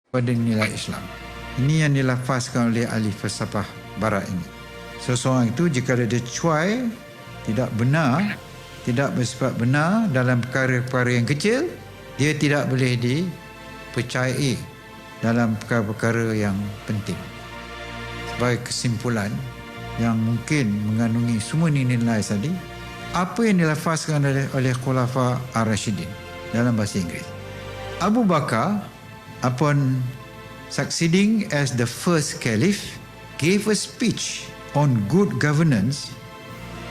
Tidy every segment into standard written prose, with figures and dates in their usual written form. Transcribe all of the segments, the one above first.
pada nilai Islam. Ini yang dilafazkan oleh ahli falsafah barat ini. Seseorang itu jika dia cuai, tidak benar, tidak bersifat benar dalam perkara-perkara yang kecil, dia tidak boleh dipercayai dalam perkara-perkara yang penting. Sebagai kesimpulan yang mungkin mengandungi semua nilai tadi, apa yang dilafazkan oleh Khulafa Ar-Rasyidin dalam bahasa Inggeris. Abu Bakar, upon succeeding as the first caliph, gave a speech on good governance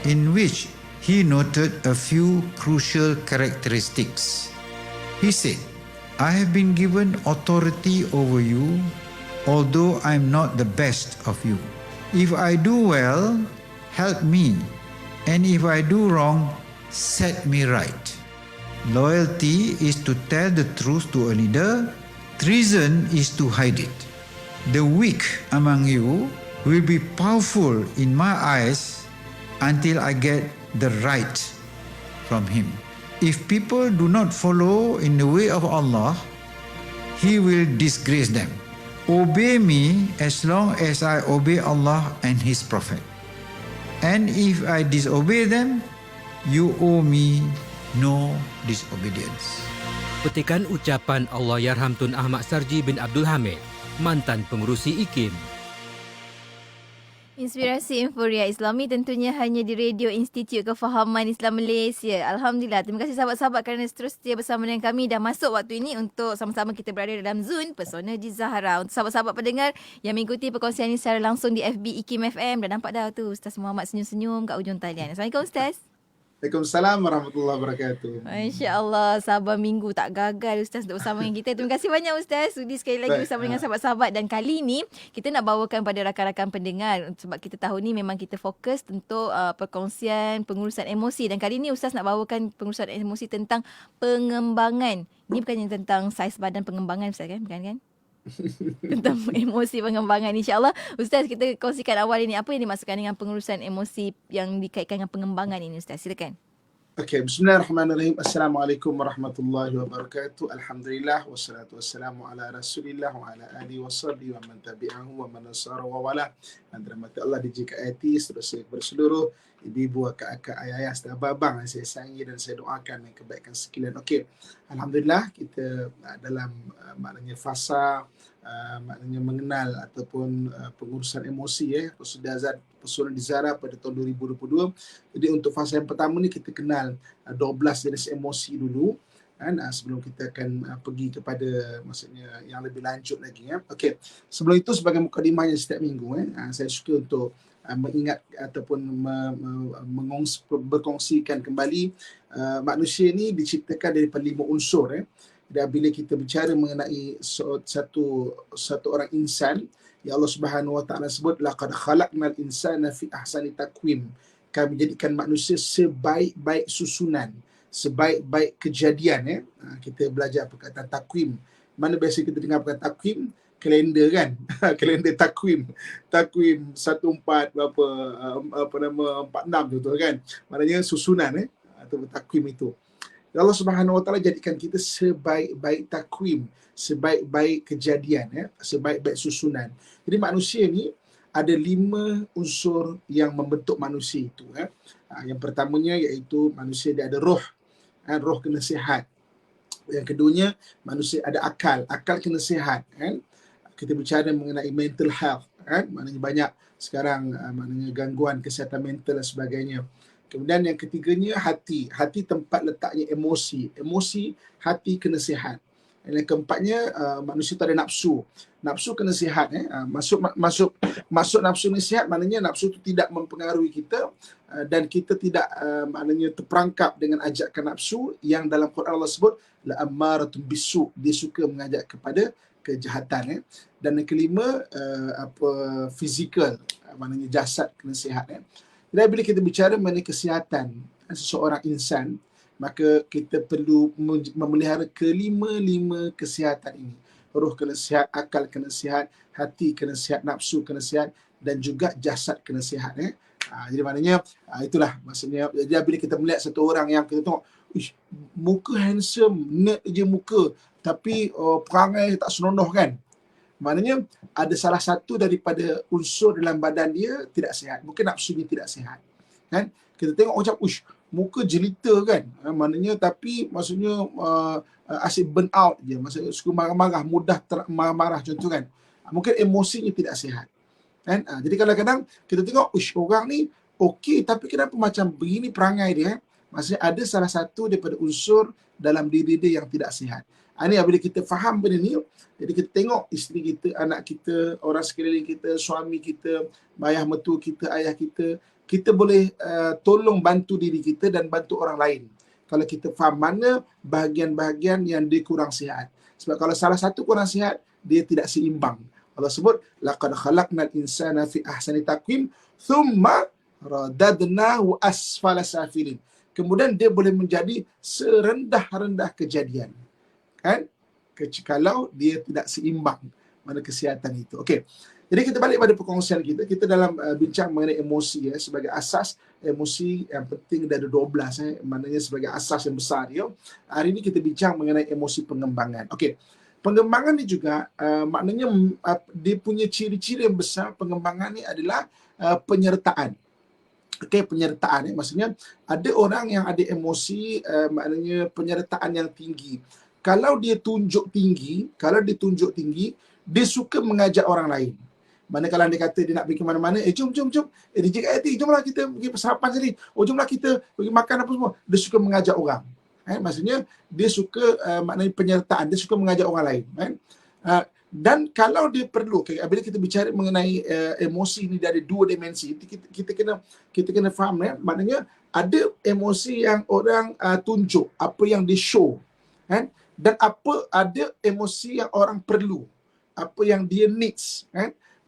in which he noted a few crucial characteristics. He said, "I have been given authority over you, although I am not the best of you. If I do well, help me, and if I do wrong, set me right. Loyalty is to tell the truth to a leader. Treason is to hide it. The weak among you will be powerful in my eyes until I get the right from him. If people do not follow in the way of Allah, He will disgrace them. Obey me as long as I obey Allah and His Prophet. And if I disobey them, you owe me no disobedience." Petikan ucapan Allahyarham Tun Ahmad Sarji bin Abdul Hamid, mantan pengerusi IKIM. Inspirasi Inforia Islami tentunya hanya di Radio Institut Kefahaman Islam Malaysia. Alhamdulillah. Terima kasih sahabat-sahabat kerana terus setia bersama dengan kami. Dah masuk waktu ini untuk sama-sama kita berada dalam Zon Pesona di Zahra. Untuk sahabat-sahabat pendengar yang mengikuti perkongsian ini secara langsung di FB IKIM FM. Dah nampak dah tu Ustaz Muhammad senyum-senyum kat ujung talian. Assalamualaikum Ustaz. Waalaikumsalam warahmatullahi wabarakatuh. Masya Allah, sabar minggu tak gagal Ustaz untuk bersama dengan kita. Terima kasih banyak Ustaz sudi sekali lagi bersama dengan sahabat-sahabat. Dan kali ini kita nak bawakan pada rakan-rakan pendengar, sebab kita tahu ni memang kita fokus untuk perkongsian pengurusan emosi. Dan kali ini Ustaz nak bawakan pengurusan emosi tentang pengembangan. Ini bukannya tentang saiz badan pengembangan Ustaz kan? Bukan kan? Tentang emosi pengembangan, insyaAllah. Ustaz, kita kongsikan awal ini, apa yang dimaksudkan dengan pengurusan emosi yang dikaitkan dengan pengembangan ini Ustaz? Silakan. Okey, bismillahirrahmanirrahim. Assalamualaikum warahmatullahi wabarakatuh. Alhamdulillah wassalatu wassalamu ala Rasulillah wa ala alihi washabbihi wa man tabi'ahu wa man nasara wa wala. Dan rahmat Allah dijikati seterusnya berseluruh ibu-ibu, akak-akak, ayah-ayah, serta abang-abang yang saya sayangi dan saya doakan yang kebaikan sekalian. Okey, alhamdulillah kita dalam maknanya fasa maknanya mengenal ataupun pengurusan emosi Pesona di Zahra pada tahun 2022. Jadi untuk fasa yang pertama ni kita kenal 12 jenis emosi dulu kan, sebelum kita akan pergi kepada maksudnya yang lebih lanjut lagi ya. Okey, sebelum itu sebagai mukadimahnya setiap minggu saya suka untuk mengingat ataupun berkongsikan kembali manusia ni diciptakan daripada 5 unsur Dan bila kita bicara mengenai satu orang insan, ya Allah Subhanahu Wa Taala sebut laqad khalaqnal insana fi ahsani taqwim. Kami jadikan manusia sebaik-baik susunan, sebaik-baik kejadian kita belajar perkataan takwim. Mana biasa kita dengar perkataan takwim? Kalender kan? Kalender takwim 14 berapa 46 tu kan. Maknanya susunan atau takwim itu. Allah Subhanahu Wa Taala jadikan kita sebaik-baik takwim, sebaik-baik kejadian sebaik-baik susunan. Jadi manusia ni ada 5 unsur yang membentuk manusia itu Yang pertamanya iaitu manusia dia ada roh. Roh kena sihat. Yang keduanya manusia ada akal kena sihat Kita bicara mengenai mental health maknanya banyak sekarang maknanya gangguan kesihatan mental dan sebagainya. Kemudian yang ketiganya hati tempat letaknya emosi hati kena sihat. Dan yang keempatnya manusia tu ada nafsu kena sihat masuk nafsu ni sihat, maknanya nafsu tu tidak mempengaruhi kita dan kita tidak maknanya terperangkap dengan ajakan nafsu yang dalam Quran Allah sebut la ammaratun bisu, dia suka mengajak kepada kejahatan Dan yang kelima fizikal, maknanya jasad kena sihat Dan bila kita bicara mengenai kesihatan seseorang insan, maka kita perlu memelihara kelima kesihatan ini. Roh kena sihat, akal kena sihat, hati kena sihat, nafsu kena sihat dan juga jasad kena sihat. Jadi maknanya itulah maksudnya. Jadi bila kita melihat satu orang yang kita tengok, muka handsome, net je muka, tapi perangai tak senonoh kan. Maknanya ada salah satu daripada unsur dalam badan dia tidak sihat. Mungkin nafsu dia tidak sihat. Kan? Kita tengok macam, ush, muka jelita kan. Maknanya tapi maksudnya asyik burn out je. Maksudnya suka marah-marah, mudah marah-marah contoh kan. Mungkin emosinya tidak sihat. Kan? Jadi kadang-kadang kita tengok, ush, orang ni okey tapi kenapa macam begini perangai dia? Maksudnya ada salah satu daripada unsur dalam diri dia yang tidak sihat. Ini bila kita faham benda ni, jadi kita tengok isteri kita, anak kita, orang sekeliling kita, suami kita, ayah mertua kita, ayah kita boleh tolong bantu diri kita dan bantu orang lain. Kalau kita faham mana bahagian-bahagian yang dia kurang sihat. Sebab kalau salah satu kurang sihat, dia tidak seimbang. Allah sebut, laqad khalaqnal insana fi ahsani taqwim, thumma radadnahu asfala safilin. Kemudian dia boleh menjadi serendah-rendah kejadian. Kan? Kalau dia tidak seimbang mana kesihatan itu. Okey. Jadi kita balik pada perkongsian kita. Kita dalam bincang mengenai emosi sebagai asas. Emosi yang penting ada 12 maknanya sebagai asas yang besar dia. Hari ini kita bincang mengenai emosi pengembangan. Okey. Pengembangan ni juga maknanya dia punya ciri-ciri yang besar pengembangan ni adalah penyertaan. Okey, penyertaan maksudnya ada orang yang ada emosi maknanya penyertaan yang tinggi. Kalau dia tunjuk tinggi, dia suka mengajak orang lain. Mana kalau dia kata dia nak pergi ke mana-mana, jom. DJ Kak Yati, jomlah kita pergi sarapan sini. Jomlah kita pergi makan apa semua. Dia suka mengajak orang. Maksudnya dia suka maknanya penyertaan, dia suka mengajak orang lain. Dan kalau dia perlu, bila kita bicara mengenai emosi ni dari dua dimensi, kita kena faham maknanya ada emosi yang orang tunjuk, apa yang dia show. Dan ada emosi yang orang perlu, apa yang dia needs.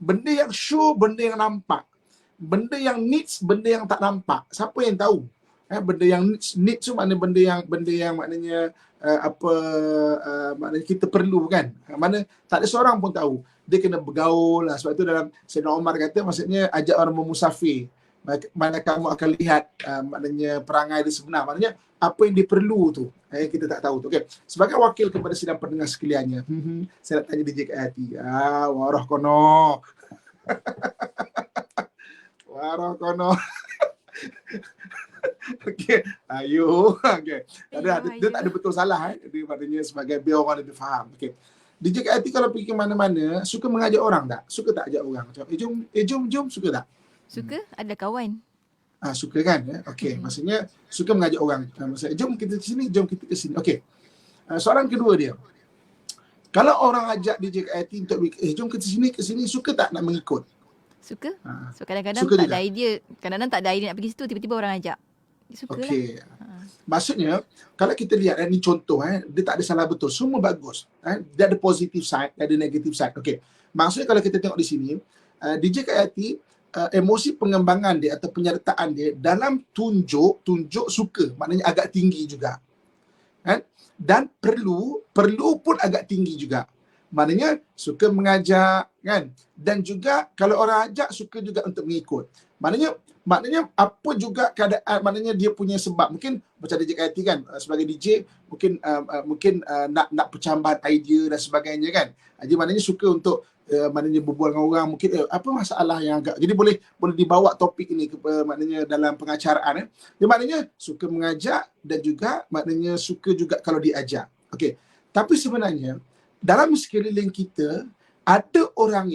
Benda yang show, benda yang nampak. Benda yang needs, benda yang tak nampak. Siapa yang tahu? Benda yang needs tu maknanya benda yang maknanya maknanya kita perlu kan. Mana tak ada seorang pun tahu. Dia kena bergaul lah. Sebab itu dalam Sayyidina Umar kata maksudnya ajak orang bermusafir. Mana kamu akan lihat maknanya perangai dia sebenar. Maknanya apa yang dia perlu tu kita tak tahu tu. Okay. Sebagai wakil kepada sidang pendengar sekaliannya, saya nak tanya DJ Kak Yati. Warah kono. Warah kono. Okey, ayo. Okey. Dia tak ada betul salah Dia maknanya sebagai biar orang lebih faham. Okey. DJ Kak Yati kalau pergi ke mana-mana suka mengajak orang tak? Suka tak ajak orang? Macam jom, suka tak? Suka, ada kawan. Suka kan? Okey, maksudnya suka mengajak orang. Maksudnya jom kita ke sini, jom kita ke sini. Okey. Soalan kedua dia. Kalau orang ajak DJ Kak Yati untuk jom ke sini, suka tak nak mengikut? Suka. So kadang-kadang suka tak juga. ada idea. Kadang-kadang tak ada idea nak pergi situ, tiba-tiba orang ajak. Suka Okey. Maksudnya kalau kita lihat ni contoh dia tak ada salah betul, semua bagus. Dia ada positive side, dia ada negative side. Okey. Maksudnya kalau kita tengok di sini, DJ Kak Yati emosi pengembangan dia atau penyertaan dia dalam tunjuk suka, maknanya agak tinggi juga. Dan perlu pun agak tinggi juga. Maknanya suka mengajak kan, dan juga kalau orang ajak suka juga untuk mengikut. Maknanya apa juga keadaan, maknanya dia punya sebab. Mungkin macam DJ Kak Yati kan sebagai DJ mungkin nak percambahan idea dan sebagainya kan. Jadi maknanya suka untuk maknanya berbual dengan orang, mungkin apa masalah yang agak, jadi boleh dibawa topik ini maknanya dalam pengacaraan Dia maknanya suka mengajak dan juga maknanya suka juga kalau diajak. Okey. Tapi sebenarnya dalam sekeliling kita ada orang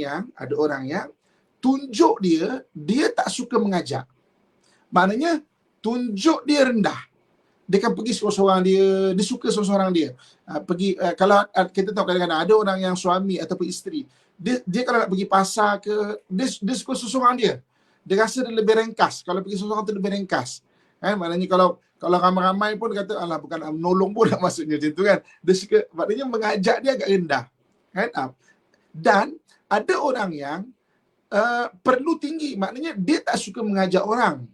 yang tunjuk dia tak suka mengajak. Maknanya tunjuk dia rendah. Dia kan pergi seorang-seorang dia suka seorang-seorang dia. Kalau kita tahu kadang-kadang ada orang yang suami ataupun isteri, dia kalau nak pergi pasar ke, dia suka seorang dia. Dia rasa dia lebih ringkas. Kalau pergi seorang tu lebih ringkas. Maknanya kalau ramai-ramai pun dia kata, alah bukan menolong pun lah maksudnya macam tu kan. Dia suka, maknanya mengajak dia agak rendah. Dan ada orang yang perlu tinggi. Maknanya dia tak suka mengajak orang.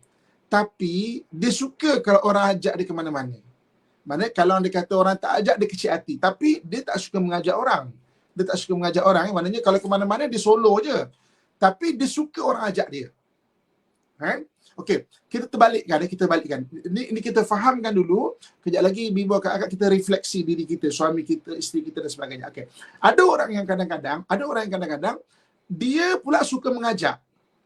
Tapi dia suka kalau orang ajak dia ke mana-mana. Maknanya kalau dia kata orang tak ajak, dia kecil hati. Tapi dia tak suka mengajak orang. Maknanya kalau ke mana-mana dia solo je. Tapi dia suka orang ajak dia. Okey, kita balikkan. Ini kita fahamkan dulu. Kejap lagi bibu akak kita refleksi diri kita, suami kita, isteri kita dan sebagainya. Okey. Ada orang yang kadang-kadang dia pula suka mengajak.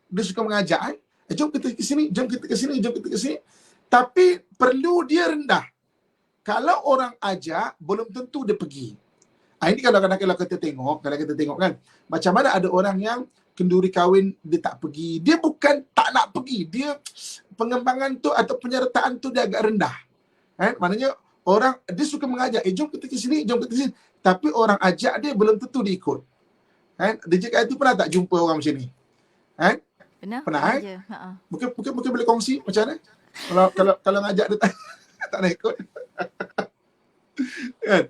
Dia suka mengajak, jom kita ke sini, jom kita ke sini, jom kita ke sini. Tapi perlu dia rendah. Kalau orang ajak, belum tentu dia pergi. Ini kalau kita tengok kan, macam mana ada orang yang kenduri kahwin dia tak pergi. Dia bukan tak nak pergi, dia pengembangan tu atau penyertaan tu dia agak rendah. Maknanya orang dia suka mengajak, jom kita ke sini, jom kita ke sini. Tapi orang ajak dia belum tentu dia ikut. DJ kat itu pernah tak jumpa orang macam ni? Pernah je. Mungkin boleh kongsi macam mana? Kalau ngajak dia tak nak ikut. Kan?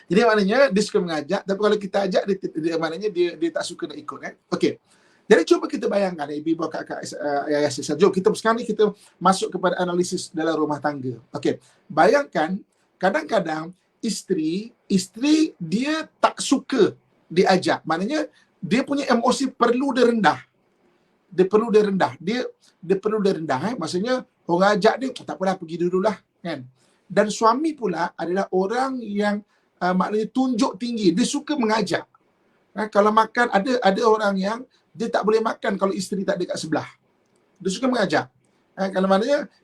Jadi maknanya dia suka mengajak, tapi kalau kita ajak dia maknanya dia tak suka nak ikut kan. Okey. Jadi cuba kita bayangkan ibu kakak ayah Yasin. Jom kita sekarang ni kita masuk kepada analisis dalam rumah tangga. Okey. Bayangkan kadang-kadang isteri dia tak suka diajak. Maknanya dia punya emosi perlu dia rendah. Dia perlu dia rendah. Maksudnya orang ajak dia tak apalah, pergi dululah kan. Dan suami pula adalah orang yang maknanya tunjuk tinggi, dia suka mengajak. Kalau makan ada orang yang dia tak boleh makan kalau isteri tak ada kat sebelah. Dia suka mengajak.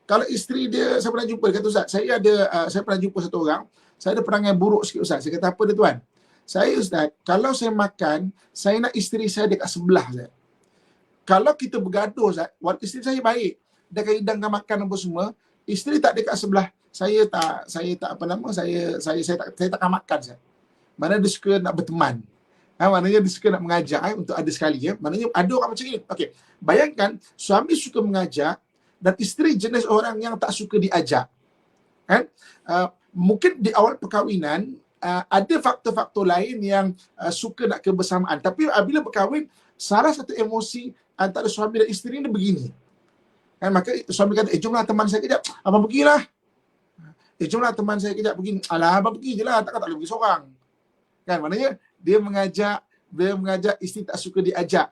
Kalau isteri dia, saya pernah jumpa, kata Ustaz, saya pernah jumpa satu orang, saya ada perangai buruk sikit Ustaz. Saya kata, apa dia tuan? Saya Ustaz, kalau saya makan, saya nak isteri saya dekat sebelah Ustaz. Kalau kita bergaduh Ustaz, isteri saya baik, dia akan hidangkan makan apa semua, isteri tak dekat sebelah, saya tak takkan makan Ustaz. Mana dia suka nak berteman. Maknanya dia suka nak mengajak untuk ada sekali. Maknanya ada orang macam ni. Okey, bayangkan suami suka mengajak dan isteri jenis orang yang tak suka diajak. Mungkin di awal perkahwinan ada faktor-faktor lain yang suka nak kebersamaan. Tapi bila berkahwin, salah satu emosi antara suami dan isteri ni begini. Maka suami kata, jomlah teman saya kejap. Abang pergilah. Jomlah teman saya kejap pergi. Alah, abang pergi je lah. Takkan tak boleh pergi seorang. Kan, maknanya dia mengajak, isteri tak suka diajak.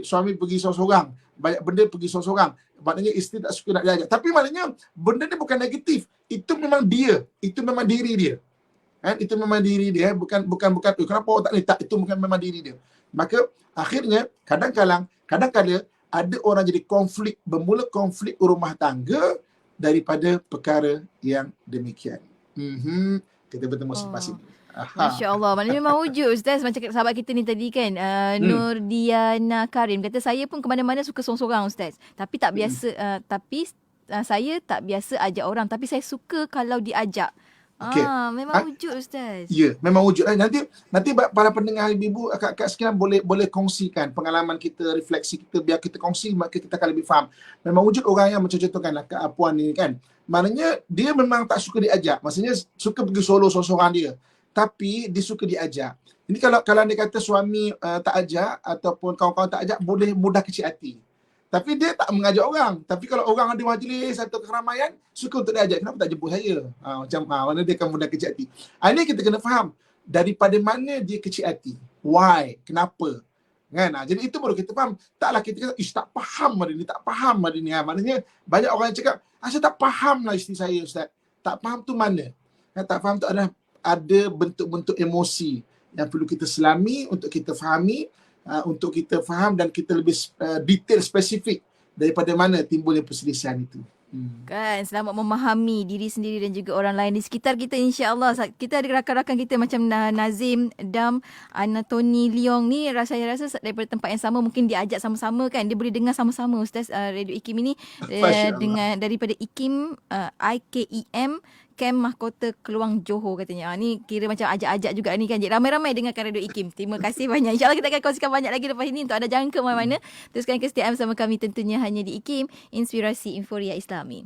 Suami pergi seorang-seorang. Banyak benda pergi seorang-seorang. Maknanya isteri tak suka nak diajak. Tapi maknanya benda ni bukan negatif. Itu memang dia. Itu memang diri dia. Itu memang diri dia. Bukan kenapa awak tak ni? Tak, itu bukan memang diri dia. Maka akhirnya kadang-kala ada orang jadi bermula konflik rumah tangga daripada perkara yang demikian. Kita bertemu selepas ini. Masya Allah. Maknanya memang wujud Ustaz. Macam sahabat kita ni tadi kan, Nurdiana Karim kata, saya pun ke mana-mana suka sorang-sorang Ustaz. Tapi tak biasa, saya tak biasa ajak orang. Tapi saya suka kalau diajak. Okay. Memang wujud Ustaz. Ya, memang wujud. Nanti para pendengar ibu akak-akak sekalian boleh kongsikan pengalaman kita, refleksi kita, biar kita kongsi, maka kita akan lebih faham. Memang wujud orang yang macam contohkanlah Kak Puan ni kan. Maknanya dia memang tak suka diajak. Maksudnya suka pergi solo sorang dia. Tapi dia suka diajak. Ini kalau dia kata suami tak ajak ataupun kawan-kawan tak ajak, boleh mudah kecil hati. Tapi dia tak mengajak orang. Tapi kalau orang ada majlis atau keramaian, suka untuk diajak. Kenapa tak jemput saya? Mana dia akan mudah kecil hati. Ini kita kena faham. Daripada mana dia kecil hati? Why? Kenapa? Kan? Jadi itu baru kita faham. Taklah kita kata, tak faham hari ni, tak faham hari ni. Maknanya banyak orang yang cakap, saya tak faham lah isteri saya Ustaz. Tak faham tu mana? Tak faham tu adalah ada bentuk-bentuk emosi yang perlu kita selami untuk kita fahami, untuk kita faham dan kita lebih detail spesifik daripada mana timbulnya perselisihan itu. Kan, selamat memahami diri sendiri dan juga orang lain di sekitar kita, insya-Allah. Kita ada rakan-rakan kita macam Nazim, Dam, Anatoni, Leong ni, saya rasa daripada tempat yang sama, mungkin diajak sama-sama kan. Dia boleh dengar sama-sama Ustaz, Radio IKIM ini dengan daripada IKIM, IKEM Kem Mahkota Keluang Johor katanya. Ni kira macam ajak-ajak juga ni kan. Jadi ramai-ramai dengarkan Radio IKIM. Terima kasih banyak. InsyaAllah kita akan kongsikan banyak lagi lepas ini. Untuk anda jangan ke mana-mana. Teruskan kesetiaan bersama kami tentunya hanya di IKIM, Inspirasi Inforia Islami.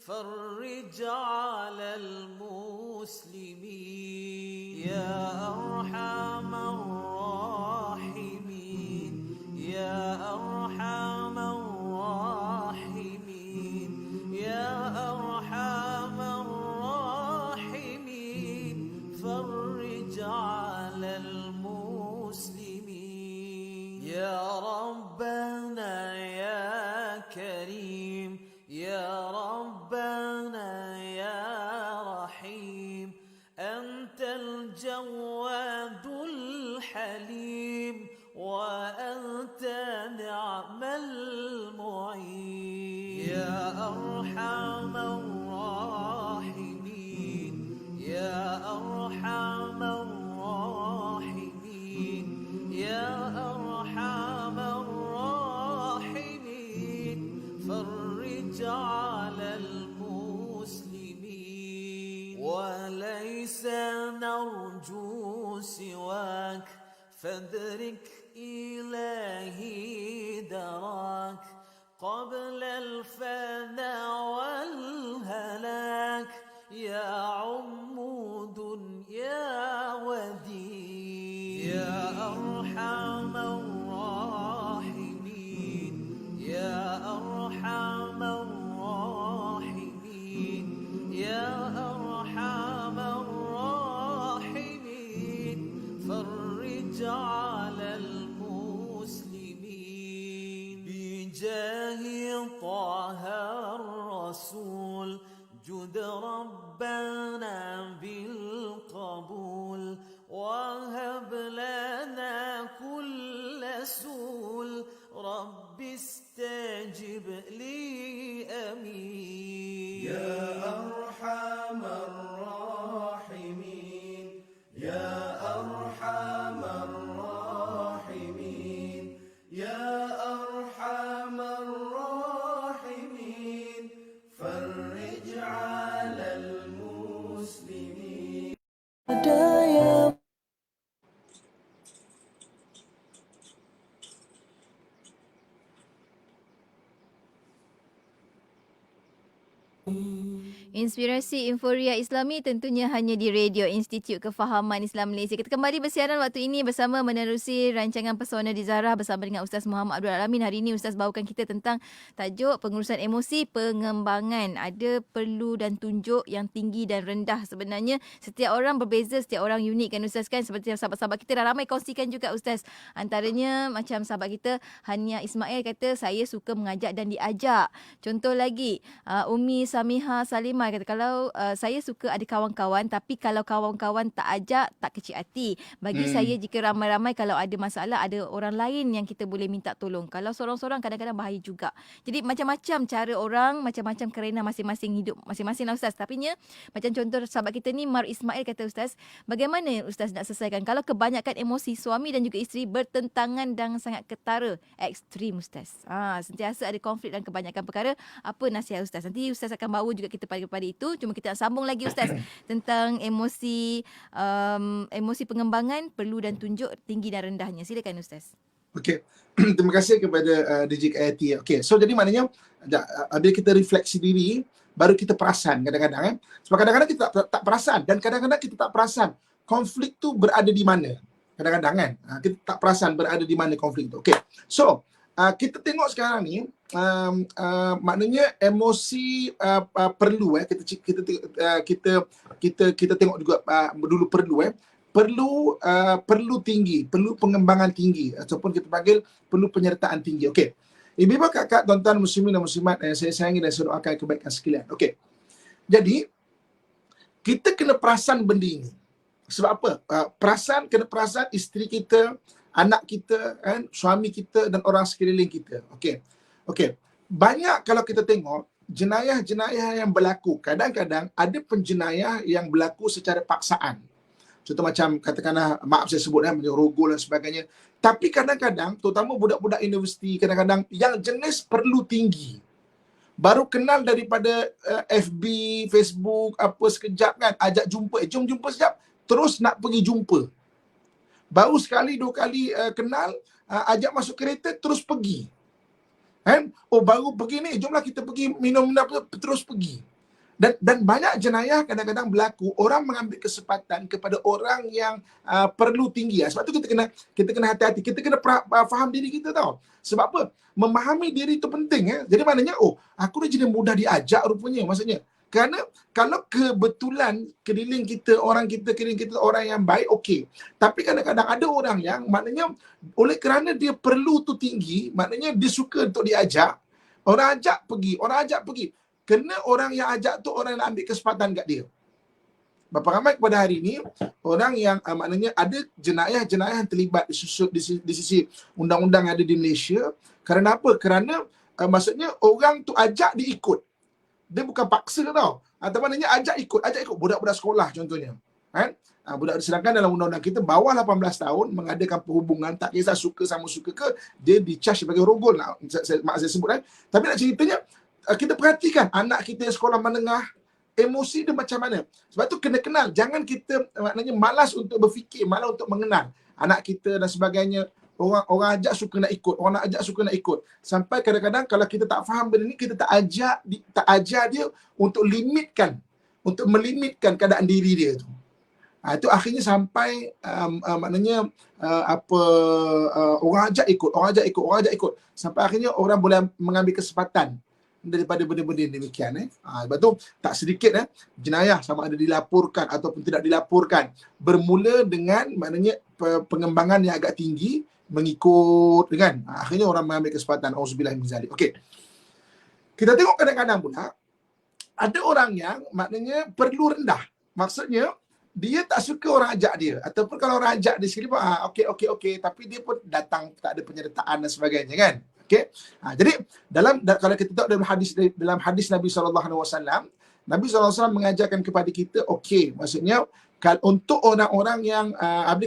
فرج على المسلمين يا أرحم أرحم الراحمين يا أرحم الراحمين يا أرحم الراحمين فرج على المسلمين وليس نرجو سواك فادرك إلهي دراك قبل الفناء والهلاك يا عمود يا ودين يا أرحم الراحمين يا أرحم الراحمين يا أرحم الراحمين فرج على المسلمين بجاه طه الرسول جد ربنا بالقبول وهب لنا كل سول رب استجب لي أمين يا أرحم الراحمين يا أرحم الراحمين يا أرحم الراحمين فرج على المسلمين Inspirasi Inforia Islami tentunya hanya di Radio Institut Kefahaman Islam Malaysia. Kita kembali bersiaran waktu ini bersama menerusi rancangan Pesona di Zahra bersama dengan Ustaz Muhammad Abdul Alamin. Hari ini Ustaz bawakan kita tentang tajuk pengurusan emosi pengembangan. Ada perlu dan tunjuk yang tinggi dan rendah. Sebenarnya setiap orang berbeza, setiap orang unik kan Ustaz kan. Seperti sahabat-sahabat kita dah ramai kongsikan juga Ustaz. Antaranya macam sahabat kita Hania Ismail kata saya suka mengajak dan diajak. Contoh lagi Umi Samiha Salimah kata kalau saya suka ada kawan-kawan tapi kalau kawan-kawan tak ajak tak kecil hati. Bagi saya jika ramai-ramai kalau ada masalah ada orang lain yang kita boleh minta tolong. Kalau seorang-seorang kadang-kadang bahaya juga. Jadi macam-macam cara orang, macam-macam kerana masing-masing hidup masing-masing lah Ustaz. Tapi macam contoh sahabat kita ni Mar Ismail kata Ustaz, bagaimana Ustaz nak selesaikan kalau kebanyakan emosi suami dan juga isteri bertentangan dan sangat ketara, ekstrim Ustaz. Sentiasa ada konflik dan kebanyakan perkara. Apa nasihat Ustaz? Nanti Ustaz akan bawa juga kita pada itu. Cuma kita nak sambung lagi Ustaz tentang emosi emosi pengembangan perlu dan tunjuk tinggi dan rendahnya. Silakan Ustaz. Okey. Terima kasih kepada DJ Kayati. Okey, so jadi maknanya bila kita refleksi diri baru kita perasan kadang-kadang sebab kadang-kadang kita tak perasan dan kadang-kadang kita tak perasan konflik tu berada di mana. Kadang-kadang kan kita tak perasan berada di mana konflik tu. Okey. So kita tengok sekarang ni maknanya emosi perlu kita tengok juga dulu perlu tinggi, perlu pengembangan tinggi ataupun kita panggil perlu penyertaan tinggi. Okey. Ibu kakak tuan-tuan muslimin dan muslimat yang saya sayangi dan saya doakan kebaikan sekalian. Okey. Jadi kita kena perasan benda ini. Sebab apa? Kena perasan isteri kita, anak kita, kan, suami kita dan orang sekeliling kita. Okey. Banyak kalau kita tengok jenayah-jenayah yang berlaku, kadang-kadang ada penjenayah yang berlaku secara paksaan. Contoh macam katakanlah, maaf saya sebut menyerogol dan sebagainya. Tapi kadang-kadang, terutama budak-budak universiti, kadang-kadang yang jenis perlu tinggi. Baru kenal daripada FB, Facebook, apa sekejap kan, ajak jumpa, jom jumpa sekejap, terus nak pergi jumpa. Baru sekali, 2 kali kenal, ajak masuk kereta, terus pergi. Kan? Oh baru pergi ni, jomlah kita pergi minum terus pergi. Dan banyak jenayah kadang-kadang berlaku, orang mengambil kesempatan kepada orang yang perlu tinggi. Sebab tu kita kena hati-hati, kita kena faham diri kita tau. Sebab apa? Memahami diri itu penting. Jadi maknanya, aku dah jadi mudah diajak rupanya, maksudnya. Kerana kalau kebetulan keliling kita orang yang baik, okey. Tapi kadang-kadang ada orang yang maknanya oleh kerana dia perlu tu tinggi, maknanya dia suka untuk diajak, orang ajak pergi. Kena orang yang ajak tu orang yang ambil kesempatan kat dia. Berapa ramai kepada hari ini orang yang maknanya ada jenayah-jenayah yang terlibat di sisi undang-undang yang ada di Malaysia. Kerana apa? Kerana maksudnya orang tu ajak dia ikut. Dia bukan paksa tau. Atau maknanya ajak ikut budak-budak sekolah contohnya. Kan? Budak sedangkan dalam undang-undang kita bawah 18 tahun mengadakan perhubungan, tak kisah suka sama suka ke, dia di-charge sebagai rogol lah. Mak saya sebut kan. Tapi nak ceritanya kita perhatikan anak kita yang sekolah menengah, emosi dia macam mana. Sebab tu kena kenal. Jangan kita maknanya malas untuk berfikir, malas untuk mengenal anak kita dan sebagainya. Orang ajak suka nak ikut, orang nak ajak suka nak ikut. Sampai kadang-kadang kalau kita tak faham benda ni, kita tak ajar dia untuk melimitkan keadaan diri dia tu. Itu akhirnya sampai maknanya orang ajak ikut sampai akhirnya orang boleh mengambil kesempatan daripada benda-benda demikian. Sebab tu tak sedikit jenayah sama ada dilaporkan ataupun tidak dilaporkan bermula dengan maknanya pengembangan yang agak tinggi mengikut dengan akhirnya orang mengambil kesempatan. Auzubillah min zalik. Okey. Kita tengok kadang-kadang pula ada orang yang maknanya perlu rendah. Maksudnya dia tak suka orang ajak dia, ataupun kalau orang ajak dia sekali pun okey, tapi dia pun datang tak ada penyertaan dan sebagainya kan. Okey. Jadi kalau kita tengok dalam hadis Nabi SAW, Nabi SAW mengajarkan kepada kita maksudnya untuk orang-orang yang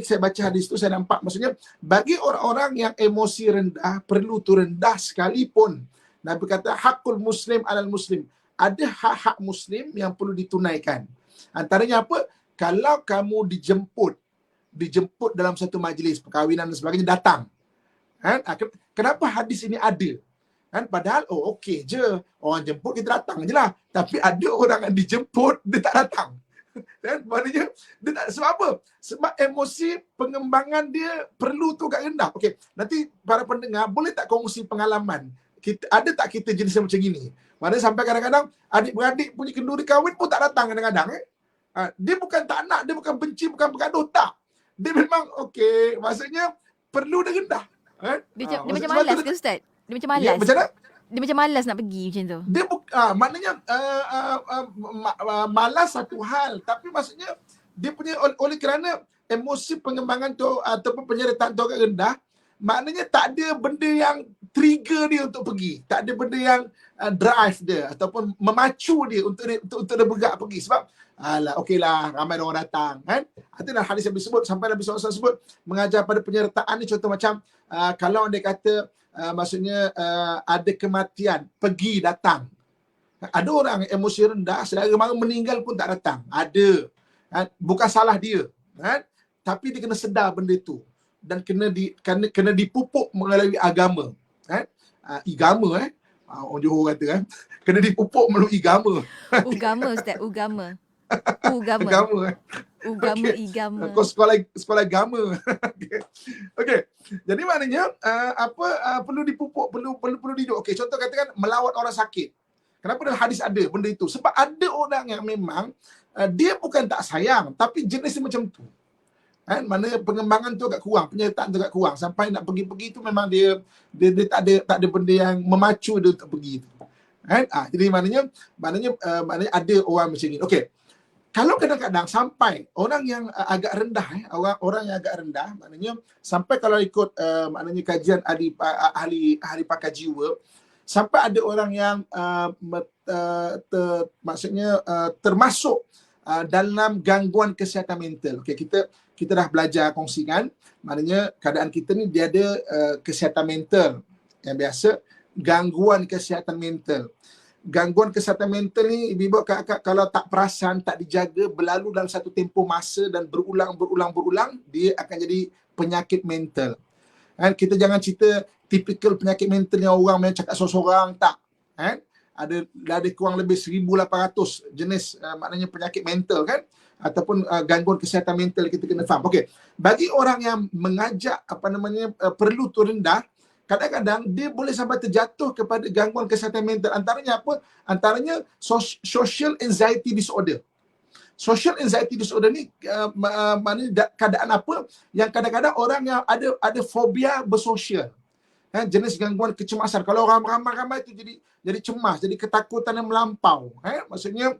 saya baca hadis tu saya nampak maksudnya bagi orang-orang yang emosi rendah perlu tu rendah sekalipun. Nabi kata hakul muslim alal muslim. Ada hak-hak muslim yang perlu ditunaikan. Antaranya apa? Kalau kamu dijemput dalam satu majlis perkahwinan dan sebagainya, datang. Kenapa hadis ini ada? Padahal okey je, orang jemput kita datang je lah. Tapi ada orang yang dijemput dia tak datang. Maknanya dia tak, sebab apa? Sebab emosi pengembangan dia perlu tu agak rendah. Okey, nanti para pendengar boleh tak kongsi pengalaman? Ada tak kita jenis macam gini? Maknanya sampai kadang-kadang adik-beradik punya kenduri kahwin pun tak datang kadang-kadang. Dia bukan tak nak, dia bukan benci, bukan bergaduh, tak. Dia memang maksudnya perlu dia rendah. Dia macam malas ke Ustaz? Dia macam malas. Macam mana? Dia macam malas nak pergi macam tu. Dia maknanya malas satu hal, tapi maksudnya dia punya oleh kerana emosi pengembangan tu ataupun penyertaan tu agak rendah, maknanya tak ada benda yang trigger dia untuk pergi, tak ada benda yang drive dia ataupun memacu dia untuk dia bergerak pergi. Sebab okeylah ramai orang datang kan. Itu dalam hadis yang disebut sampai Nabi SAW sebut mengajar pada penyertaan ni, contoh macam kalau dia kata maksudnya ada kematian, pergi datang. Ada orang emosi rendah, saudara mara meninggal pun tak datang. Ada. Bukan salah dia, tapi dia kena sedar benda tu dan kena dipupuk melalui agama. Igama orang Johor kata kena dipupuk melalui agama. Ugama Ustaz, ugama. Igama. Kau sekolah agama. Okey. Jadi maknanya perlu dipupuk, perlu dididik. Okey, contoh katakan melawat orang sakit. Kenapa dalam hadis ada benda itu? Sebab ada orang yang memang dia bukan tak sayang, tapi jenis dia macam tu. Mana pengembangan tu agak kurang, penyertaan tu agak kurang. Sampai nak pergi-pergi tu memang dia tak ada benda yang memacu dia untuk pergi tu. Jadi maknanya ada orang macam ni. Okey. Kalau kadang-kadang sampai orang yang agak rendah, orang yang agak rendah, maknanya sampai kalau ikut maknanya kajian ahli pakar jiwa, sampai ada orang yang maksudnya termasuk dalam gangguan kesihatan mental. Okey, kita dah belajar kongsikan, maknanya keadaan kita ni dia ada kesihatan mental yang biasa, gangguan kesihatan mental. Gangguan kesihatan mental ni ibu kakak kalau tak perasan, tak dijaga, berlalu dalam satu tempoh masa dan berulang, dia akan jadi penyakit mental. Kita jangan cerita tipikal penyakit mental yang orang main cakap sorang-sorang, tak. Ada kurang lebih 1,800 jenis maknanya penyakit mental kan, ataupun gangguan kesihatan mental kita kena faham. Okey, bagi orang yang mengajak perlu tu rendah, kadang-kadang dia boleh sampai terjatuh kepada gangguan kesihatan mental. Antaranya apa? Antaranya social anxiety disorder. Social anxiety disorder ni maknanya keadaan apa yang kadang-kadang orang yang ada fobia bersosial. Jenis gangguan kecemasan. Kalau orang ramai-ramai itu jadi cemas, jadi ketakutan yang melampau. Maksudnya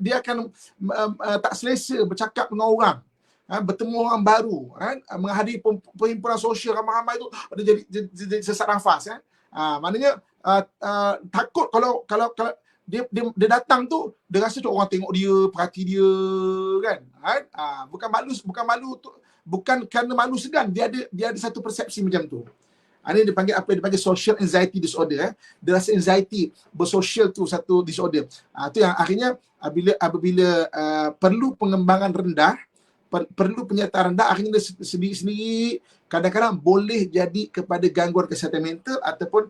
dia akan tak selesa bercakap dengan orang. Bertemu orang baru, menghadiri perhimpunan sosial ramai-ramai itu, dia jadi sesak nafas. Maknanya takut kalau dia datang tu, dia rasa tu orang tengok dia, perhati dia kan. Bukan malu tu, bukan kerana malu segan, dia ada satu persepsi macam tu. Ini dipanggil social anxiety disorder. Dia rasa anxiety bersosial tu satu disorder. Tu yang akhirnya apabila perlu pengembangan rendah, perlu penyertaan rendah, akhirnya dia sendiri-sendiri kadang-kadang boleh jadi kepada gangguan kesihatan mental ataupun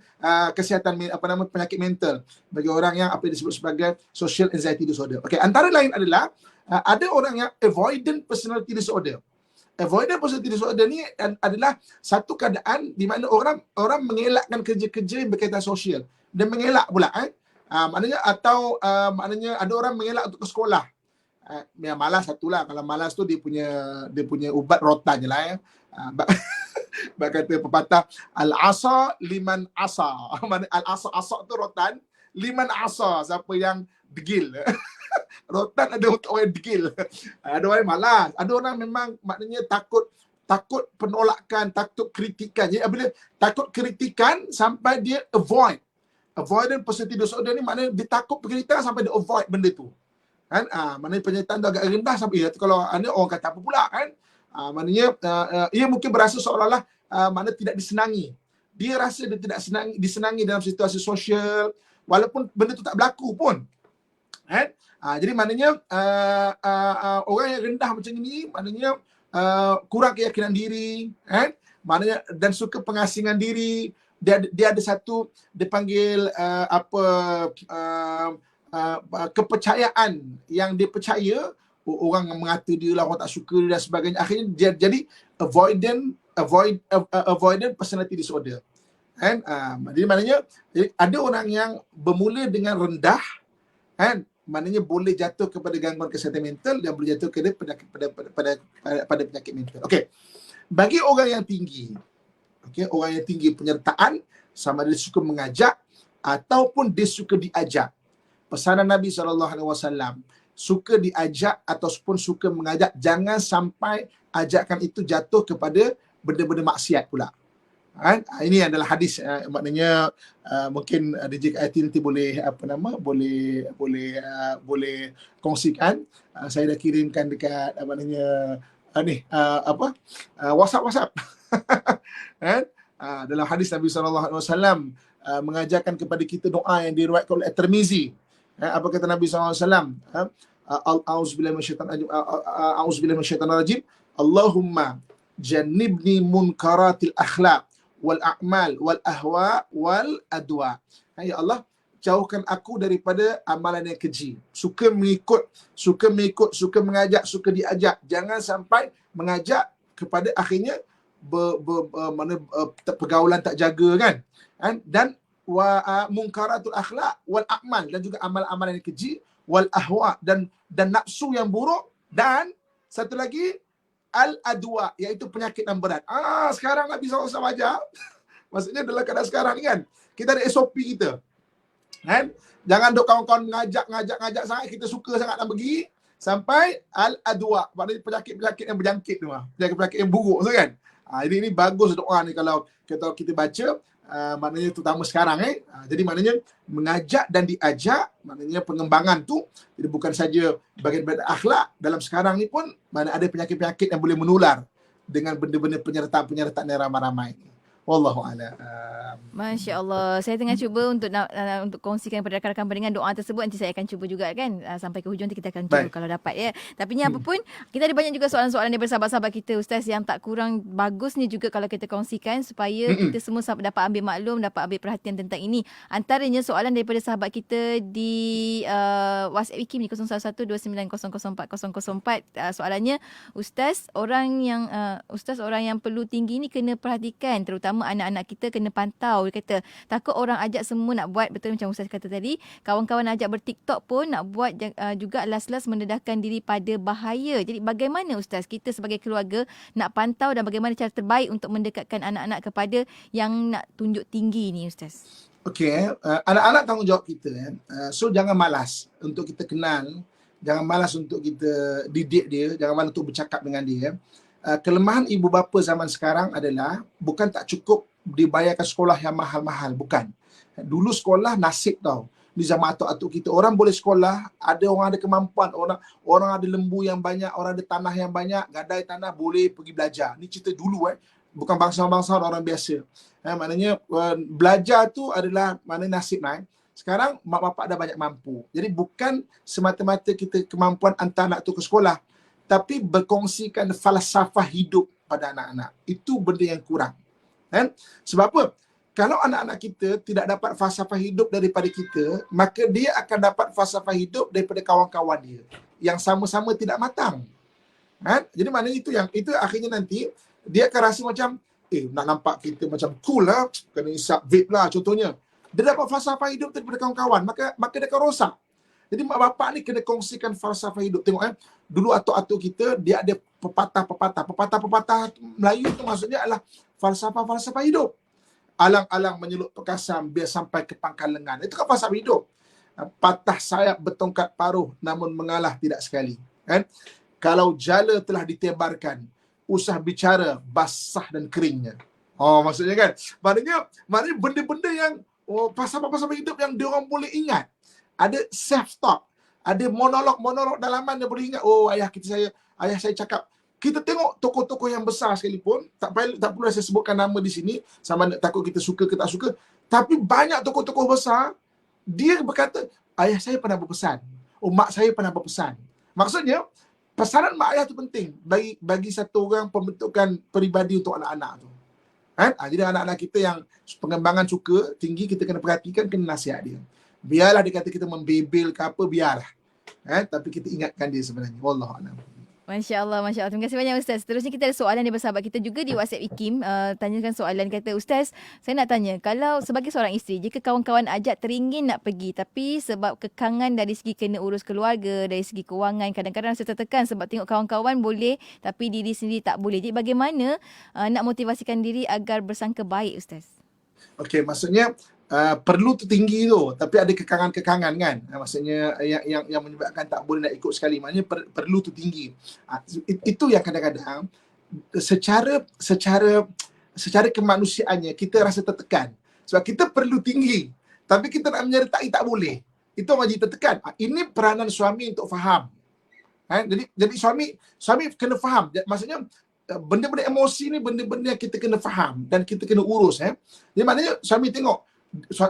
penyakit mental bagi orang yang apa yang disebut sebagai social anxiety disorder. Okey, antara lain adalah ada orang yang avoidant personality disorder. Avoidant personality disorder ni adalah satu keadaan di mana orang mengelakkan kerja-kerja yang berkaitan sosial. Dia mengelak pula maknanya ada orang mengelak untuk ke sekolah. Yang malas satulah. Kalau malas tu dia punya ubat rotan je lah ya. Kata pepatah, al-asa liman asa. Al-asa tu rotan, liman asa siapa yang degil. Rotan ada untuk orang yang degil. Ada orang yang malas. Ada orang memang maknanya takut penolakan, takut kritikan. Jadi bila takut kritikan sampai dia avoidant personality disorder ni maknanya dia takut kritikan sampai dia avoid benda tu. Kan? Maknanya penyertaan tu agak rendah sampai kalau ada orang kata apa pula kan? Maknanya ia mungkin berasa seolah-olah maknanya tidak disenangi. Dia rasa dia tidak disenangi dalam situasi sosial walaupun benda tu tak berlaku pun. Kan? Jadi maknanya orang yang rendah macam ini maknanya kurang keyakinan diri, kan? Maknanya dan suka pengasingan diri. Dia ada satu dipanggil kepercayaan yang dia percaya orang mengata dia lah, orang tak suka dia dan sebagainya. Akhirnya dia jadi avoidant personality disorder. Kan? Jadi maknanya ada orang yang bermula dengan rendah, kan? Maknanya boleh jatuh kepada gangguan kesihatan mental dan boleh jatuh kepada penyakit mental. Okey. Bagi orang yang tinggi, orang yang tinggi penyertaan, sama ada dia suka mengajak ataupun dia suka diajak. Pesanan Nabi SAW, suka diajak ataupun suka mengajak, jangan sampai ajakan itu jatuh kepada benda-benda maksiat pula. Kan? Ini adalah hadis, maknanya mungkin DJ IT nanti boleh boleh kongsikan. Saya dah kirimkan dekat WhatsApp. Kan? Dalam hadis Nabi SAW mengajarkan kepada kita doa yang diriwayatkan oleh At-Tirmizi. Apa kata Nabi SAW? A'udzubillahi minasyaitanir rajim. Allahumma jannibni munkaratil akhlaq wal a'mal wal ahwa wal adwa. Ya Allah, jauhkan aku daripada amalan yang keji. Suka mengikut, suka mengajak, suka diajak. Jangan sampai mengajak kepada akhirnya pergaulan tak jaga kan? Dan munkaratul akhlaq wal a'mal, dan juga amalan-amalan yang keji, wal ahwa, dan nafsu yang buruk, dan satu lagi al-adwa, iaitu penyakit yang berat. Sekarang Nabi SAW ajar. Maksudnya dalam keadaan sekarang ni kan, kita ada SOP kita. Kan? Jangan duk kawan-kawan ngajak sangat, kita suka sangat nak pergi, sampai al-adwa, maknanya penyakit-penyakit yang berjangkit tu. Penyakit-penyakit yang buruk tu kan. Ini bagus doa ni kalau kita baca, maknanya terutama sekarang jadi maknanya mengajak dan diajak, maknanya pengembangan tu jadi bukan saja bagian akhlak. Dalam sekarang ni pun mana ada penyakit-penyakit yang boleh menular dengan benda-benda penyertaan yang ramai-ramai. Wallahu a'lam. Masya Allah. Saya tengah cuba untuk kongsikan kepada rakan-rakan pendengar doa tersebut. Nanti saya akan cuba juga kan. Sampai ke hujung nanti kita akan cuba kalau dapat ya. Tapi ni apa pun, kita ada banyak juga soalan-soalan daripada sahabat-sahabat kita Ustaz yang tak kurang bagus ni juga kalau kita kongsikan supaya kita semua dapat ambil maklum, dapat ambil perhatian tentang ini. Antaranya soalan daripada sahabat kita di WhatsApp Wikim ni 0112900404. Soalannya, Ustaz, orang yang perlu tinggi ni kena perhatikan, terutama anak-anak kita kena pantau. Dia kata takut orang ajak semua nak buat, betul macam Ustaz kata tadi, kawan-kawan ajak ber-TikTok pun nak buat juga las-las mendedahkan diri pada bahaya. Jadi bagaimana Ustaz kita sebagai keluarga nak pantau dan bagaimana cara terbaik untuk mendekatkan anak-anak kepada yang nak tunjuk tinggi ni Ustaz? Okey, anak-anak tanggungjawab kita. So jangan malas untuk kita kenal, jangan malas untuk kita didik dia, jangan malas untuk bercakap dengan dia. Kelemahan ibu bapa zaman sekarang adalah bukan tak cukup dibayarkan sekolah yang mahal-mahal, bukan. Dulu sekolah nasib tau. Di zaman atuk-atuk kita, orang boleh sekolah, ada orang ada kemampuan, orang ada lembu yang banyak, orang ada tanah yang banyak, gadai tanah, boleh pergi belajar. Ni cerita dulu bukan bangsa-bangsa orang biasa. Maknanya belajar tu adalah mana nasib naik. Sekarang mak bapak dah banyak mampu. Jadi bukan semata-mata kita kemampuan hantar anak tu ke sekolah, tapi berkongsikan falsafah hidup pada anak-anak. Itu benda yang kurang. Kan? Sebab apa? Kalau anak-anak kita tidak dapat falsafah hidup daripada kita, maka dia akan dapat falsafah hidup daripada kawan-kawan dia yang sama-sama tidak matang. Jadi maknanya itu akhirnya nanti dia akan rasa macam nak nampak kita macam cool lah, kena isap vape lah contohnya. Dia dapat falsafah hidup daripada kawan-kawan, maka dia akan rosak. Jadi mak bapak ni kena kongsikan falsafah hidup. Tengok dulu atuk-atuk kita dia ada pepatah-pepatah. Pepatah-pepatah Melayu tu maksudnya adalah falsafah-falsafah hidup. Alang-alang menyelut pekasam biar sampai ke pangkal lengan. Itu kan falsafah hidup. Patah sayap bertongkat paruh namun mengalah tidak sekali. Kan? Kalau jala telah ditebarkan, usah bicara basah dan keringnya. Maksudnya kan? Maknanya benda-benda yang pasal-pasal hidup yang diorang boleh ingat. Ada self-talk. Ada monolog-monolog dalaman yang boleh ingat. Ayah saya cakap. Kita tengok tokoh-tokoh yang besar sekalipun, tak perlu saya sebutkan nama di sini, sama takut kita suka ke tak suka, tapi banyak tokoh-tokoh besar, dia berkata, ayah saya pernah berpesan, mak saya pernah berpesan. Maksudnya, pesanan mak ayah tu penting bagi satu orang pembentukan peribadi untuk anak-anak tu. Jadi anak-anak kita yang pengembangan suka tinggi, kita kena perhatikan, kena nasihat dia. Biarlah dia kata kita membebel ke apa, biarlah. Tapi kita ingatkan dia sebenarnya. Wallahualam. Masya Allah, Masya Allah. Terima kasih banyak Ustaz. Seterusnya kita ada soalan daripada sahabat kita juga di WhatsApp IKIM. Tanyakan soalan, kata, Ustaz, saya nak tanya, kalau sebagai seorang isteri, jika kawan-kawan ajak teringin nak pergi, tapi sebab kekangan dari segi kena urus keluarga, dari segi kewangan, kadang-kadang rasa tertekan sebab tengok kawan-kawan boleh, tapi diri sendiri tak boleh. Jadi bagaimana nak motivasikan diri agar bersangka baik, Ustaz? Okey, maksudnya perlu tu tinggi tu, tapi ada kekangan-kekangan kan. Maksudnya yang menyebabkan tak boleh nak ikut sekali. Maknanya perlu tu tinggi. Itu yang kadang-kadang secara kemanusiaannya kita rasa tertekan. Sebab kita perlu tinggi, tapi kita nak menyertai tak boleh. Itu jadi tertekan. Ini peranan suami untuk faham. Jadi suami kena faham. Maksudnya benda-benda emosi ni benda-benda yang kita kena faham dan kita kena urus. Jadi maknanya suami tengok,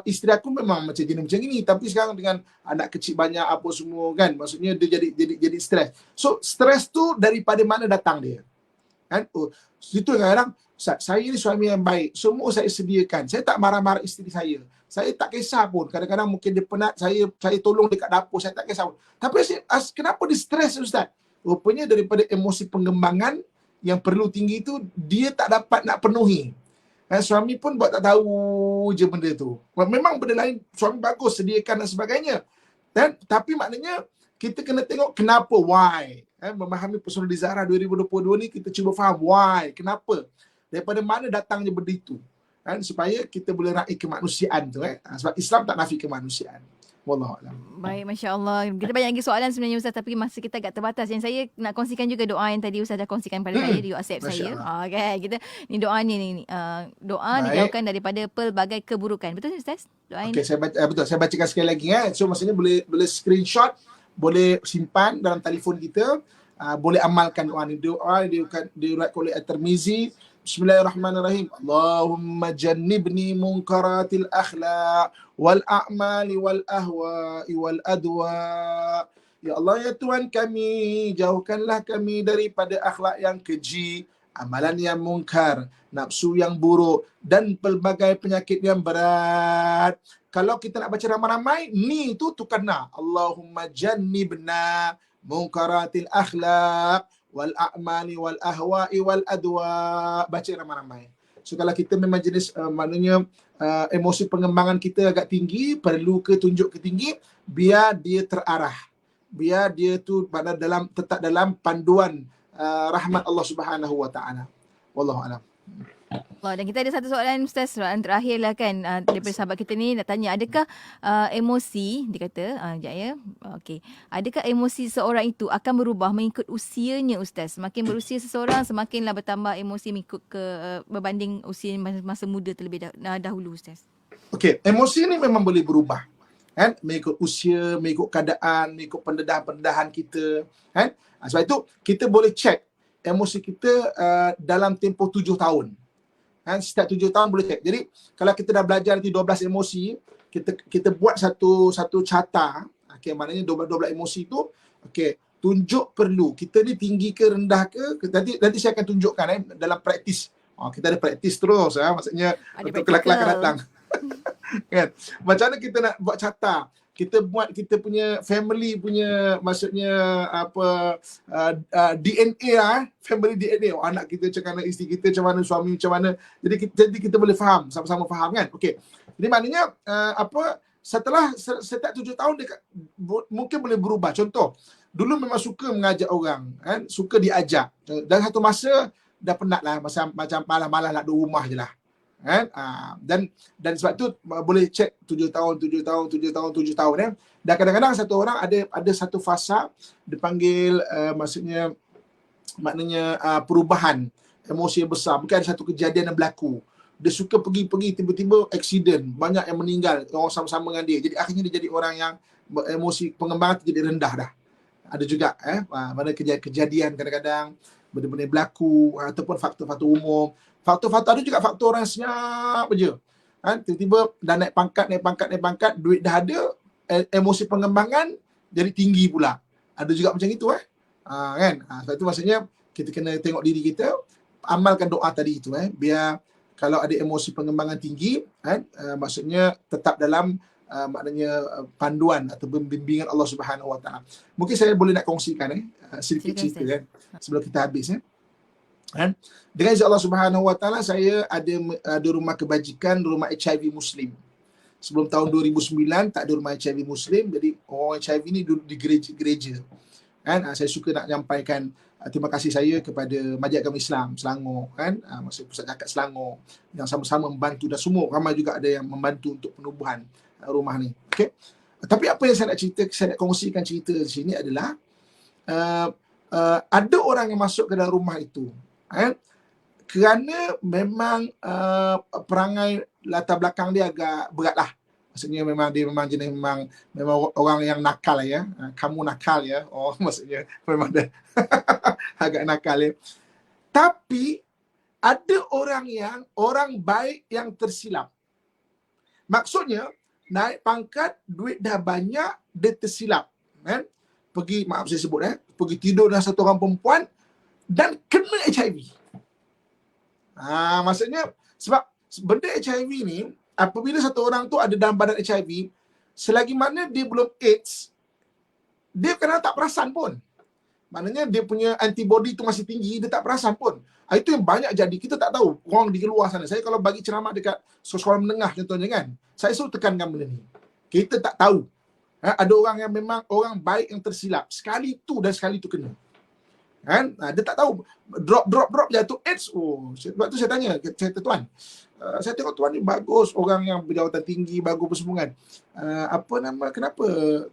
isteri aku memang macam ini, tapi sekarang dengan anak kecil banyak apa semua kan, maksudnya dia jadi stres. So stres tu daripada mana datang dia? Kan? Itu kadang-kadang saya ni suami yang baik, semua saya sediakan. Saya tak marah-marah isteri saya. Saya tak kisah pun. Kadang-kadang mungkin dia penat, saya tolong dekat dapur, saya tak kisah pun. Tapi kenapa dia stres, Ustaz? Rupanya daripada emosi pengembangan yang perlu tinggi tu dia tak dapat nak penuhi. Suami pun buat tak tahu je benda tu. Memang benda lain suami bagus sediakan dan sebagainya. Tapi maknanya kita kena tengok kenapa, why. Memahami personal Zahra 2022 ni kita cuba faham why, kenapa. Daripada mana datangnya benda itu. Supaya kita boleh raih kemanusiaan tu. Sebab Islam tak nafi kemanusiaan. Wallahualam. Baik, Masya Allah. Kita banyak lagi soalan sebenarnya Ustaz, tapi masa kita agak terbatas. Yang saya nak kongsikan juga doa yang tadi Ustaz dah kongsikan pada saya di WhatsApp saya. Okay, kita ni doa ni doa dijauhkan daripada pelbagai keburukan. Betul Ustaz? Doa ini. Okey, saya bacakan sekali lagi. So maksudnya boleh screenshot, boleh simpan dalam telefon kita, boleh amalkan doa ni. Doa diriwayatkan oleh At-Tirmizi. Bismillahirrahmanirrahim. Allahumma jannibni munkaratil akhlaq wal a'mali wal ahwa'i wal adwa. Ya Allah, ya Tuhan kami, jauhkanlah kami daripada akhlak yang keji, amalan yang mungkar, nafsu yang buruk dan pelbagai penyakit yang berat. Kalau kita nak baca ramai-ramai, ni tu kena. Allahumma jannibna munkaratil akhlaq wal a'mali wal ahwa'i wal adwa. Baca ramai-ramai. So kalau kita memang jenis maknanya emosi pengembangan kita agak tinggi, perlu ke tunjuk ke tinggi, biar dia terarah. Biar dia tu tetap dalam panduan rahmat Allah Subhanahu wa taala. Wallahu a'lam. Dan kita ada satu soalan Ustaz, soalan terakhir lah kan, daripada sahabat kita ni nak tanya, adakah emosi, dia kata, sekejap ya, okey, adakah emosi seorang itu akan berubah mengikut usianya Ustaz? Semakin berusia seseorang, semakinlah bertambah emosi mengikut berbanding usia masa muda terlebih dahulu Ustaz. Okey, emosi ni memang boleh berubah. Kan? Mengikut usia, mengikut keadaan, mengikut pendedahan-pendedahan kita. Kan? Sebab itu kita boleh check emosi kita dalam tempoh 7 tahun. Kan? Setiap 7 tahun boleh check. Jadi kalau kita dah belajar nanti 12 emosi, kita buat satu carta. Okey, maknanya 12 emosi tu, okey, tunjuk perlu. Kita ni tinggi ke rendah ke? Nanti saya akan tunjukkan dalam praktis. Kita ada praktis terus, maksudnya Ada untuk kelak-kelak akan practical. datang. Kan? Macam mana kita nak buat carta? Kita buat kita punya family punya, maksudnya apa, DNA lah, family DNA. Anak kita macam mana, isteri kita macam mana, suami macam mana. Jadi kita boleh faham, sama-sama faham kan. Okey. Jadi maknanya setelah setiap 7 tahun dia mungkin boleh berubah. Contoh, dulu memang suka mengajak orang, kan, suka diajak. Dan satu masa dah penat lah, macam malas-malas nak duduk rumah je lah. Kan? Dan sebab tu boleh cek 7 tahun. Dan kadang-kadang satu orang ada satu fasa dipanggil maknanya perubahan emosi yang besar. Mungkin ada satu kejadian yang berlaku. Dia suka pergi tiba-tiba accident, banyak yang meninggal, orang sama-sama dengan dia. Jadi akhirnya dia jadi orang yang emosi pengembangan tu jadi rendah dah. Ada juga mana kejadian kadang-kadang benda-benda berlaku ataupun faktor-faktor umum. Faktor-faktor ada juga faktor orang senyap je. Kan? Tiba-tiba dah naik pangkat, duit dah ada, emosi pengembangan jadi tinggi pula. Ada juga macam itu kan? Sebab itu maksudnya kita kena tengok diri kita, amalkan doa tadi itu biar kalau ada emosi pengembangan tinggi kan, maksudnya tetap dalam maknanya panduan atau bimbingan Allah Subhanahu Wa Taala. Mungkin saya boleh nak kongsikan sedikit cerita kan sebelum kita habis kan. Dengan izin Allah Subhanahu Wa Taala, saya ada rumah kebajikan, rumah HIV Muslim. Sebelum tahun 2009 tak ada rumah HIV Muslim, jadi orang HIV ni duduk di gereja-gereja. Kan? Saya suka nak nyampaikan terima kasih saya kepada Majlis Agama Islam Selangor, kan, maksud Pusat Zakat Selangor yang sama-sama membantu, dan semua ramai juga ada yang membantu untuk penubuhan rumah ni. Okey. Tapi apa yang saya nak kongsikan cerita di sini adalah ada orang yang masuk ke dalam rumah itu, kerana memang perangai latar belakang dia agak berat lah. Maksudnya dia memang jenis memang orang yang nakal ya. Kamu nakal ya. Maksudnya memang dia agak nakal ya. Tapi ada orang baik yang tersilap. Maksudnya naik pangkat, duit dah banyak, dia tersilap. Kan? Pergi, maaf saya sebut pergi tidur dengan satu orang perempuan dan kena HIV. Maksudnya sebab benda HIV ni, apabila satu orang tu ada dalam badan HIV, selagi mana dia belum AIDS, dia kadang tak perasan pun. Maknanya dia punya antibody tu masih tinggi, dia tak perasan pun. Itu yang banyak jadi. Kita tak tahu orang di luar sana. Saya kalau bagi ceramah dekat sekolah menengah contohnya kan, saya selalu tekankan benda ni. Kita tak tahu. Ada orang yang memang orang baik yang tersilap. Sekali tu dan sekali tu kena. Kan? Dia tak tahu. Drop jatuh AIDS. Sebab tu saya tanya, saya kata, tuan, saya tengok tuan ni bagus, orang yang berjawatan tinggi, bagus semua kan. Kenapa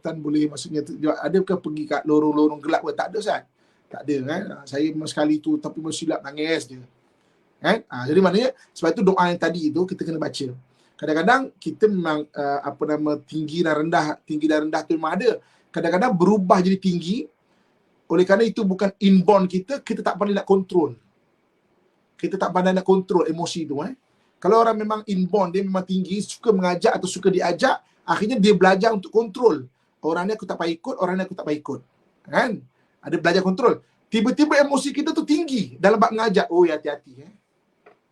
tuan boleh, maksudnya adakah pergi kat lorong-lorong gelap ke? Tak ada, Ustaz. Tak ada kan. Saya memang sekali tu tapi silap nangis je. Kan? Jadi maknanya sebab itu doa yang tadi itu kita kena baca. Kadang-kadang kita memang tinggi dan rendah tu memang ada. Kadang-kadang berubah jadi tinggi. Oleh kerana itu bukan inborn kita tak pandai nak kontrol. Kita tak pandai nak kontrol emosi tu. Kalau orang memang inborn, dia memang tinggi, suka mengajak atau suka diajak, akhirnya dia belajar untuk kontrol. Orang ni aku tak payah ikut, orang ni aku tak payah ikut. Kan? Ada belajar kontrol. Tiba-tiba emosi kita tu tinggi dalam bab mengajak. Ya hati-hati.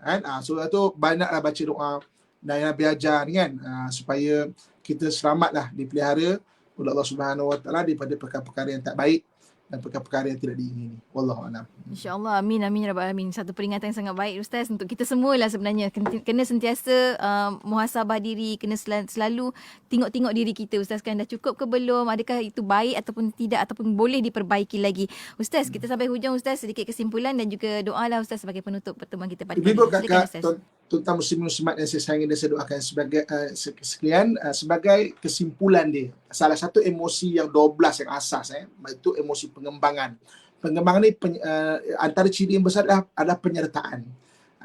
Kan? So tu banyaklah baca doa dan Nabi ajar ni kan, supaya kita selamatlah dipelihara oleh Allah Subhanahu Wa Taala daripada perkara-perkara yang tak baik dan perkara-perkara yang tidak diingini. Wallahu a'lam. InsyaAllah. Amin ya rabbal alamin. Satu peringatan yang sangat baik Ustaz untuk kita semualah sebenarnya. Kena sentiasa muhasabah diri, kena selalu tengok-tengok diri kita Ustaz kan, dah cukup ke belum, adakah itu baik ataupun tidak, ataupun boleh diperbaiki lagi. Ustaz, kita sampai hujung Ustaz, sedikit kesimpulan dan juga doa lah Ustaz sebagai penutup pertemuan kita pada kali Ibu ini. kakak, tuan-tuan muslim-muslimat yang saya sayangi dan saya doakan sebagai sekalian, sebagai kesimpulan dia, salah satu emosi yang 12 yang asas itu emosi pengembangan. Pengembangan ni antara ciri yang besar adalah penyertaan.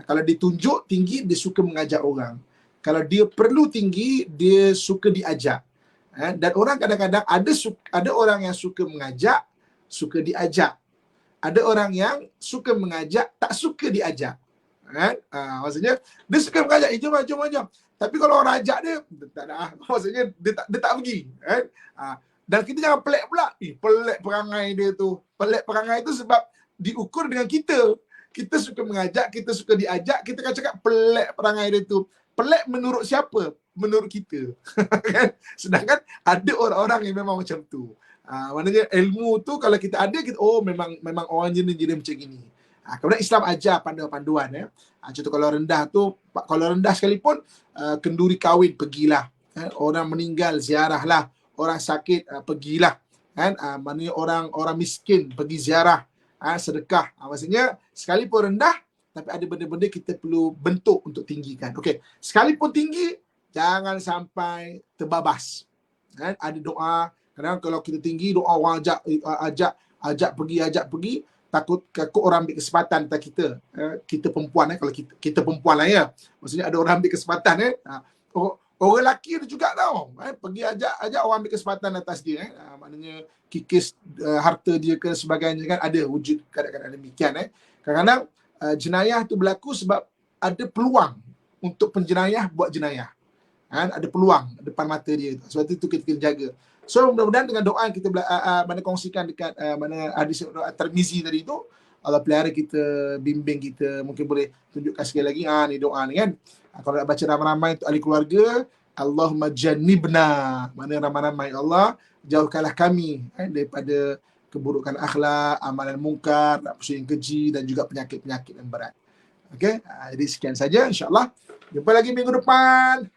Kalau ditunjuk tinggi, dia suka mengajak orang. Kalau dia perlu tinggi, dia suka diajak. Dan orang kadang-kadang ada orang yang suka mengajak, suka diajak. Ada orang yang suka mengajak, tak suka diajak. Maksudnya dia suka mengajak, jom. Tapi kalau orang ajak dia tak ada. Maksudnya dia tak pergi. Dan kita jangan pelik pula. Pelik perangai dia tu. Pelik perangai tu sebab diukur dengan kita. Kita suka mengajak, kita suka diajak, kita akan cakap pelik perangai dia tu. Pelik menurut siapa? Menurut kita. Kan? Sedangkan ada orang-orang yang memang macam tu. Maknanya ilmu tu kalau kita ada, kita memang orang jenis macam gini. Kemudian Islam ajar panduan-panduan. Contoh kalau rendah sekalipun, kenduri kahwin pergilah. Orang meninggal ziarahlah. Orang sakit pergilah. Maknanya orang miskin pergi ziarah. Sedekah. Maksudnya sekalipun rendah, tapi ada benda-benda kita perlu bentuk untuk tinggikan. Okey, sekalipun tinggi, jangan sampai terbabas. Ada doa. Kadang kalau kita tinggi, doa orang ajak pergi, takut orang ambil kesempatan atas kita. Kita perempuan, kalau kita perempuan lah ya. Maksudnya ada orang ambil kesempatan. Orang lelaki ada juga tau. Pergi ajak orang ambil kesempatan atas dia. Maknanya kikis harta dia ke sebagainya kan, ada wujud kadang-kadang demikian. Kadang-kadang jenayah tu berlaku sebab ada peluang untuk penjenayah buat jenayah. Ada peluang depan mata dia. Sebab itu kita kena jaga. So mudah-mudahan dengan doa yang kita mana kongsikan dekat mana hadis Tirmizi tadi tu, Allah pelihara kita, bimbing kita. Mungkin boleh tunjukkan sekali lagi ni doa ni kan. Kalau nak baca ramai-ramai untuk ahli keluarga, Allahumma jannibna, mana ramai-ramai Allah, jauhkanlah kami daripada keburukan akhlak, amalan mungkar, nafsu yang keji dan juga penyakit-penyakit yang berat. Okey, jadi sekian saja insya-Allah. Jumpa lagi minggu depan.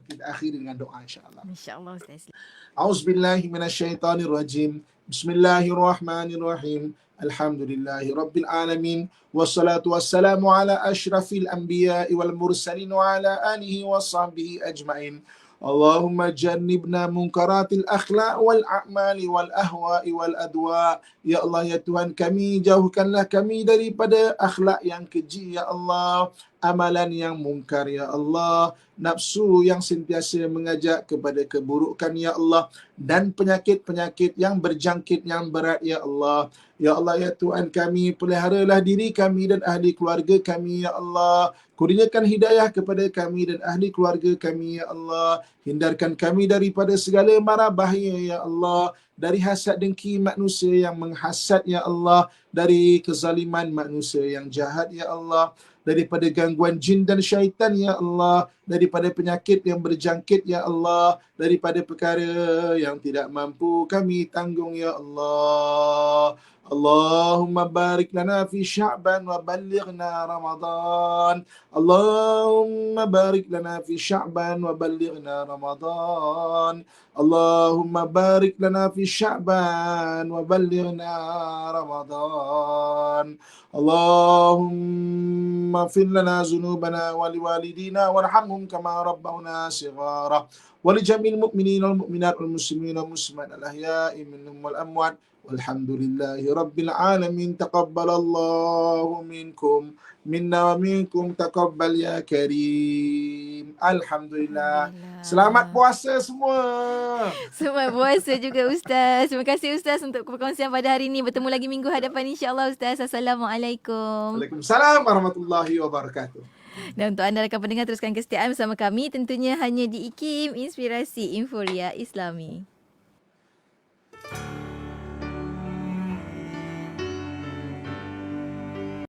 Kita akhiri dengan doa insya-Allah. Insya-Allah Ustaz. A'udzubillahi minasyaitonirrajim. Bismillahirrahmanirrahim. Alhamdulillahi rabbil alamin. Wassalatu wassalamu ala asyrafil anbiya'i wal mursalin wa ala alihi wa sahbihi ajma'in. Allahumma jannibna munkaratil akhlaq wal a'mali wal ahwa'i wal adwa. Ya Allah, ya Tuhan kami, jauhkanlah kami daripada akhlak yang keji ya Allah, amalan yang mungkar ya Allah, nafsu yang sentiasa mengajak kepada keburukan ya Allah, dan penyakit-penyakit yang berjangkit yang berat ya Allah. Ya Allah, ya Tuhan kami, peliharalah diri kami dan ahli keluarga kami ya Allah. Kurniakan hidayah kepada kami dan ahli keluarga kami ya Allah. Hindarkan kami daripada segala mara bahaya ya Allah. Dari hasad dengki manusia yang menghasad ya Allah. Dari kezaliman manusia yang jahat ya Allah. Daripada gangguan jin dan syaitan ya Allah. Daripada penyakit yang berjangkit ya Allah. Daripada perkara yang tidak mampu kami tanggung ya Allah. Allahumma barik lana fi Sya'ban wa ballighna Ramadan. Allahumma barik lana fi Sya'ban wa ballighna Ramadan. Allahumma barik lana fi Sya'ban wa ballighna Ramadan. Allahumma fir lana zunubana wa liwalidina warhamhum kama rabbawna shighara. Wa li jamil mu'minin wal mu'minat wal muslimin wal muslimat al ahya'i minhum wal amwat. Walhamdulillahi rabbil alamin. Taqabbalallahu minkum minna wa minkum taqabbal ya karim. Alhamdulillah. Selamat puasa semua. Selamat puasa juga Ustaz. Terima kasih Ustaz untuk perkongsian pada hari ini. Bertemu lagi minggu hadapan insya-Allah Ustaz. Assalamualaikum. Waalaikumsalam warahmatullahi wabarakatuh. Dan untuk anda rakan pendengar, teruskan kesetiaan bersama kami tentunya hanya di IKIM Inspirasi Inforia Islami.